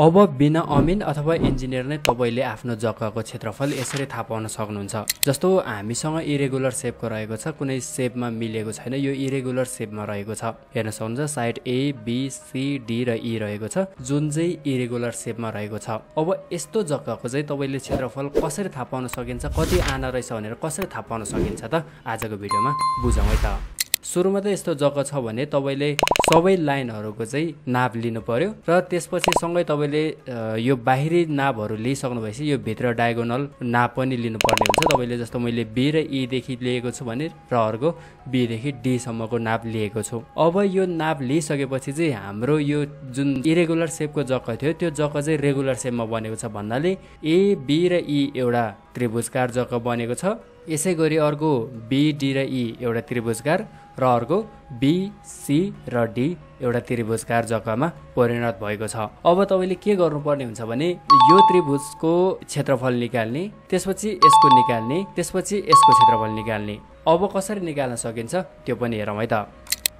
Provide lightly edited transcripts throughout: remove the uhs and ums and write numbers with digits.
अब बिना अमिन अथवा इन्जिनियर नै तपाईले आफ्नो जग्गाको क्षेत्रफल यसरी थाहा पाउन सक्नुहुन्छ। जस्तो हामीसँग इरेगुलर सेपको रहेको छ, कुनै सेपमा मिलेको छैन, यो इरेगुलर सेपमा रहेको छ। हेर्न सक्नुहुन्छ side A B C D र ई रहेको छ, जुन चाहिँ इरेगुलर सेपमा रहेको छ। अब यस्तो जग्गाको चाहिँ तपाईले क्षेत्रफल कसरी थाहा पाउन सकिन्छ, कति आना रहेछ भनेर कसरी थाहा पाउन सकिन्छ त आजको भिडियोमा बुझौँ है त। सुरुमा त यस्तो जग्गा छ भने तपाईले सबै लाइनहरूको चाहिँ नाप लिनु पर्यो र त्यसपछि सँगै तपाईले यो बाहिरी नापहरू लिइसक्नु भएपछि यो भित्र डायगोनल नाप पनि लिनुपर्ने हुन्छ। तपाईले जस्तो मैले बी र ई देखि लिएको छु भने र अर्को बी देखि डी सम्मको नाप लिएको छु। अब यो नाप लिइसकेपछि चाहिँ हाम्रो यो जुन इरेगुलर सेपको जग्गा थियो त्यो जग्गा चाहिँ रेगुलर सेपमा बनेको छ भन्नाले ए बी र ई एउटा त्रिभुजकार जग्गा बनेको छ। यसै गरी अर्को बी डी र ई एउटा त्रिभुजकार र अर्को बी सी र डी एउटा त्रिभुजकार जग्गामा परिणत भएको छ। अब तपाईले के गर्नुपर्ने हुन्छ भने यो त्रिभुजको क्षेत्रफल निकाल्ने, त्यसपछि यसको निकाल्ने, त्यसपछि यसको क्षेत्रफल निकाल्ने। अब कसरी निकाल्न सकिन्छ त्यो पनि हेरौँ है त।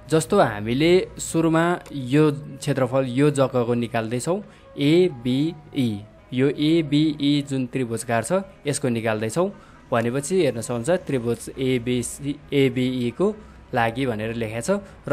जस्तो हामीले सुरुमा यो क्षेत्रफल यो जग्गाको निकाल्दैछौँ एबिई, यो एबिई जुन त्रिभुजकार छ यसको निकाल्दैछौँ भनेपछि हेर्न सक्नुहुन्छ त्रिभुज एबिई को लागि भनेर लेखेको छ र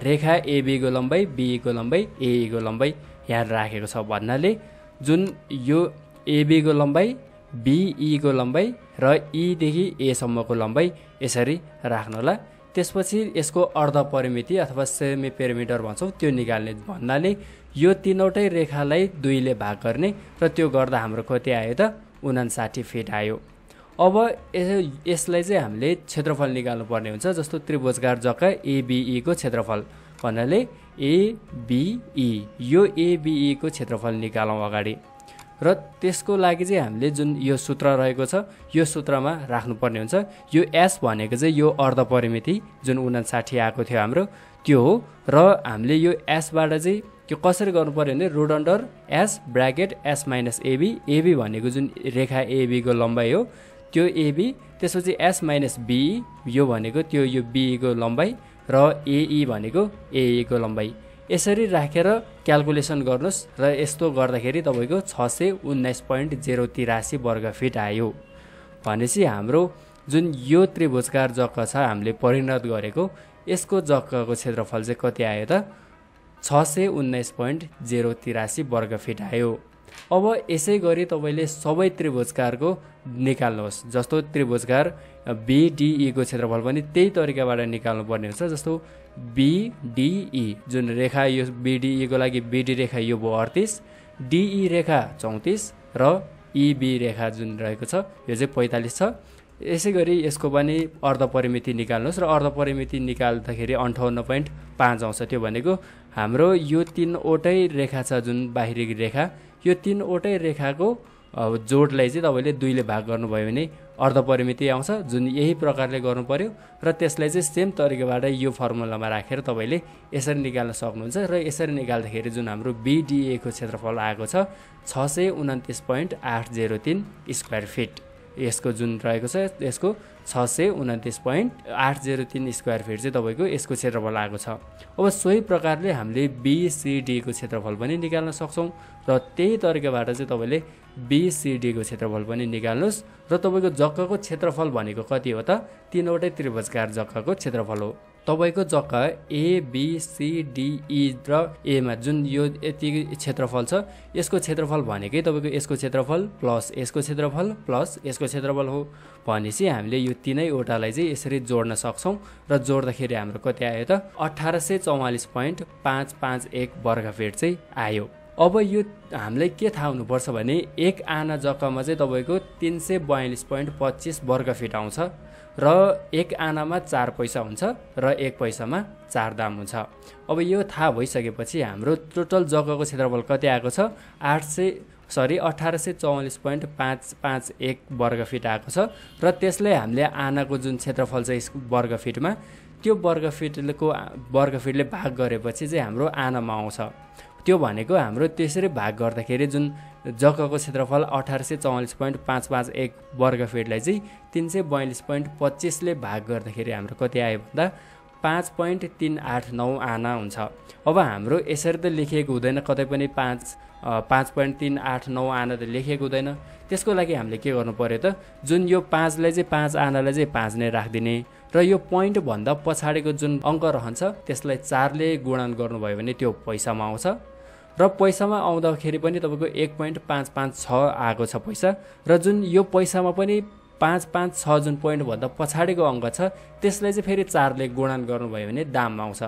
रेखा एबी को लम्बाइ बी को लम्बाइ ए को लम्बाइ यहाँ राखेको छ भन्नाले जुन यो एबी को लम्बाइ बिई को लम्बाइ र ई देखि ए सम्मको लम्बाइ यसरी राख्नु होला। त्यसपछि यसको अर्ध परिमिति अथवा सेमी पेरिमिटर भन्छौँ त्यो निकाल्ने भन्नाले यो तीनवटै रेखालाई 2 ले भाग गर्ने र त्यो गर्दा हाम्रो कति आयो त 59 फिट आयो। अब यसलाई चाहिँ हामीले क्षेत्रफल निकाल्नु पर्ने हुन्छ। जस्तो त्रिभुजकार जग्गा एबिई को क्षेत्रफल भन्नाले एबिई, यो एबिई को क्षेत्रफल निकालौँ अगाडि र त्यसको लागि चाहिँ हामीले जुन यो सूत्र रहेको छ यो सूत्रमा राख्नुपर्ने हुन्छ। यो एस भनेको चाहिँ यो अर्ध परिमिति जुन 59 आएको थियो हाम्रो त्यो हो र हामीले यो एसबाट चाहिँ त्यो कसरी गर्नु पर्यो भने root under S bracket S minus AB, AB भनेको जुन रेखा एबी को लम्बाइ हो त्यो एबी, त्यसपछि एस माइनस बी यो भनेको त्यो यो बी को लम्बाइ र एई भनेको एई को लम्बाइ। यसरी राखेर क्याल्कुलेसन गर्नुहोस् र यस्तो गर्दाखेरि तपाईँको 619.083 वर्ग फिट आयो। भनेपछि हाम्रो जुन यो त्रिभुजकार जग्गा छ हामीले परिणत गरेको यसको जग्गाको क्षेत्रफल चाहिँ कति आयो त 619.083 वर्ग फिट आयो। अब यसै गरी तपाईँले सबै त्रिभुजकारको निकाल्नुहोस्। जस्तो त्रिभुजकार बिडिई को क्षेत्रफल पनि त्यही तरिकाबाट निकाल्नु पर्ने हुन्छ। जस्तो बिडिई जुन रेखा यो बिडिई को लागि बिडी रेखा यो भयो 38, डिई रेखा 34 र इबी रेखा जुन रहेको छ यो चाहिँ 45 छ। यसै गरी यसको पनि अर्ध परिमिति निकाल्नुहोस् र अर्ध परिमिति निकाल्दाखेरि 58.5 आउँछ। त्यो भनेको हाम्रो यो 3वटै रेखा छ जुन बाहिरी रेखा, यो 3वटै रेखाको जोडलाई चाहिँ तपाईँले 2 ले भाग गर्नुभयो भने अर्ध परिमिति आउँछ जुन यही प्रकारले गर्नु पर्यो र त्यसलाई चाहिँ सेम तरिकाबाट यो फर्मुलामा राखेर तपाईँले यसरी निकाल्न सक्नुहुन्छ र यसरी निकाल्दाखेरि जुन हाम्रो बिडिए को क्षेत्रफल आएको छ 629.803 स्क्वायर फिट। यसको जुन रहेको छ यसको 629.803 स्क्वायर फिट चाहिँ तपाईँको यसको क्षेत्रफल आएको छ। अब सोही प्रकारले हामीले बिसिडी को क्षेत्रफल पनि निकाल्न सक्छौँ र त्यही तरिकाबाट चाहिँ तपाईँले बिसिडी को क्षेत्रफल पनि निकाल्नुहोस् र तपाईँको जग्गाको क्षेत्रफल भनेको कति हो त 3वटै त्रिभुजकार जग्गाको क्षेत्रफल हो। तपाईँको जग्गा एबिसिडिई र एमा जुन यो यति क्षेत्रफल छ यसको क्षेत्रफल भनेकै तपाईँको यसको क्षेत्रफल प्लस यसको क्षेत्रफल प्लस यसको क्षेत्रफल हो। भनेपछि हामीले यो तीनैवटालाई चाहिँ यसरी जोड्न सक्छौँ र जोड्दाखेरि हाम्रो कति आयो त 1844.551 वर्ग फिट चाहिँ आयो। अब यो हामीलाई के थाहा हुनुपर्छ भने एक आना जग्गामा चाहिँ तपाईँको 342.25 वर्ग फिट आउँछ र एक आनामा 4 पैसा हुन्छ र 1 पैसामा 4 दाम हुन्छ। अब यो थाहा भइसकेपछि हाम्रो टोटल जग्गाको क्षेत्रफल कति आएको छ 1844.551 वर्ग फिट आएको छ र त्यसलाई हामीले आनाको जुन क्षेत्रफल छ वर्ग फिटमा त्यो वर्ग फिटले भाग गरेपछि चाहिँ हाम्रो आनामा आउँछ। त्यो भनेको हाम्रो त्यसरी भाग गर्दाखेरि जुन जग्गाको क्षेत्रफल 1844.551 वर्ग फिटलाई चाहिँ 342.25 ले भाग गर्दाखेरि हाम्रो कति आयो भन्दा 5.389 आना हुन्छ। अब हाम्रो यसरी त लेखिएको हुँदैन कतै पनि 5 5.389 आना त लेखेको हुँदैन। त्यसको लागि हामीले के गर्नु पर्यो त, जुन यो 5लाई चाहिँ 5 आनालाई चाहिँ 5 नै राखिदिने र यो पोइन्टभन्दा पछाडिको जुन अङ्क रहन्छ त्यसलाई 4ले गुणन गर्नुभयो भने त्यो पैसामा आउँछ र पैसामा आउँदाखेरि पनि तपाईँको 1.556 आएको छ पैसा र जुन यो पैसामा पनि 556 जुन पोइन्टभन्दा पछाडिको अङ्क छ त्यसलाई चाहिँ फेरि 4ले गुणन गर्नुभयो भने दाममा आउँछ।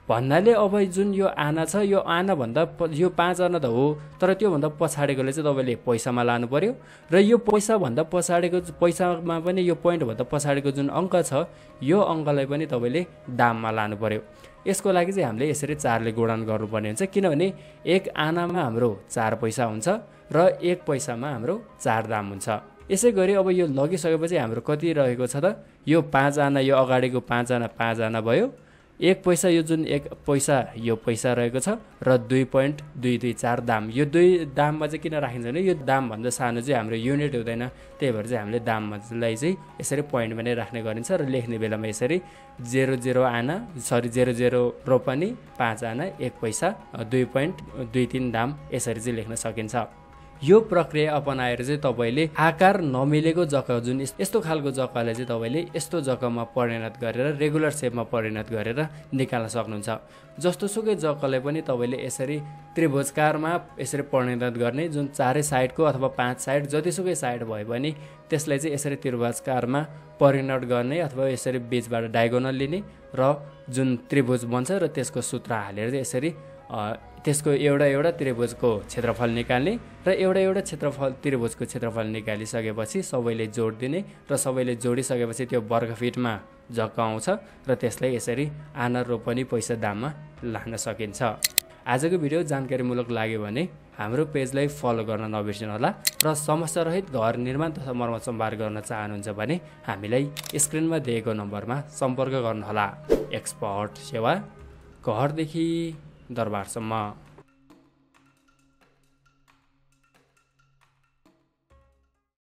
भन्नाले अब जुन यो आना छ यो आनाभन्दा यो 5 आना त हो तर त्योभन्दा पछाडिकोले चाहिँ तपाईँले पैसामा लानु पर्यो र यो पैसाभन्दा पछाडिको पैसामा पनि यो पोइन्टभन्दा पछाडिको जुन अङ्क छ यो अङ्कलाई पनि तपाईँले दाममा लानु पर्यो। यसको लागि चाहिँ हामीले यसरी 4ले गुणन गर्नुपर्ने हुन्छ किनभने 1 आनामा हाम्रो 4 पैसा हुन्छ र 1 पैसामा हाम्रो 4 दाम हुन्छ। यसै गरी अब यो लगिसकेपछि हाम्रो कति रहेको छ त, यो 5 आना यो अगाडिको 5 आना 5 आना भयो, 1 पैसा यो जुन 1 पैसा यो पैसा रहेको छ र 2.224 दाम। यो 2 दाममा चाहिँ किन राखिन्छ भने यो दामभन्दा सानो चाहिँ हाम्रो युनिट हुँदैन, त्यही भएर चाहिँ हामीले दामलाई चाहिँ यसरी पोइन्टमा नै राख्ने गरिन्छ र लेख्ने बेलामा यसरी 00 आना 00 रोपनी 5 आना 1 पैसा 2.23 दाम यसरी चाहिँ लेख्न सकिन्छ। यो प्रक्रिया अपनाएर चाहिँ तपाईँले आकार नमिलेको जग्गा जुन यस्तो खालको जग्गालाई चाहिँ तपाईँले यस्तो जग्गामा परिणत गरेर रेगुलर सेपमा परिणत गरेर निकाल्न सक्नुहुन्छ। जस्तो सुकै जग्गालाई पनि तपाईँले यसरी त्रिभुजकारमा यसरी परिणत गर्ने, जुन 4 साइडको अथवा 5 साइड जतिसुकै साइड भयो भने त्यसलाई चाहिँ यसरी त्रिभुजकारमा परिणत गर्ने अथवा यसरी बीचबाट डायगोनल लिने र जुन त्रिभुज बन्छ र त्यसको सूत्र हालेर चाहिँ यसरी त्यसको एउटा त्रिभुजको क्षेत्रफल निकाल्ने र एउटा त्रिभुजको क्षेत्रफल निकालिसकेपछि सबैले जोड दिने र सबैले जोडिसकेपछि त्यो वर्ग फिटमा जग्गा आउँछ र त्यसलाई यसरी आना रोपनी पैसा दाममा लान सकिन्छ। आजको भिडियो जानकारीमूलक लाग्यो भने हाम्रो पेजलाई फलो गर्न नबिर्सनु होला र समस्यारहित घर निर्माण तथा मर्मत सम्भार गर्न चाहनुहुन्छ भने हामीलाई स्क्रिनमा दिएको नम्बरमा सम्पर्क गर्नुहोला। एक्सपर्ट सेवा घरदेखि दरबारसम्म।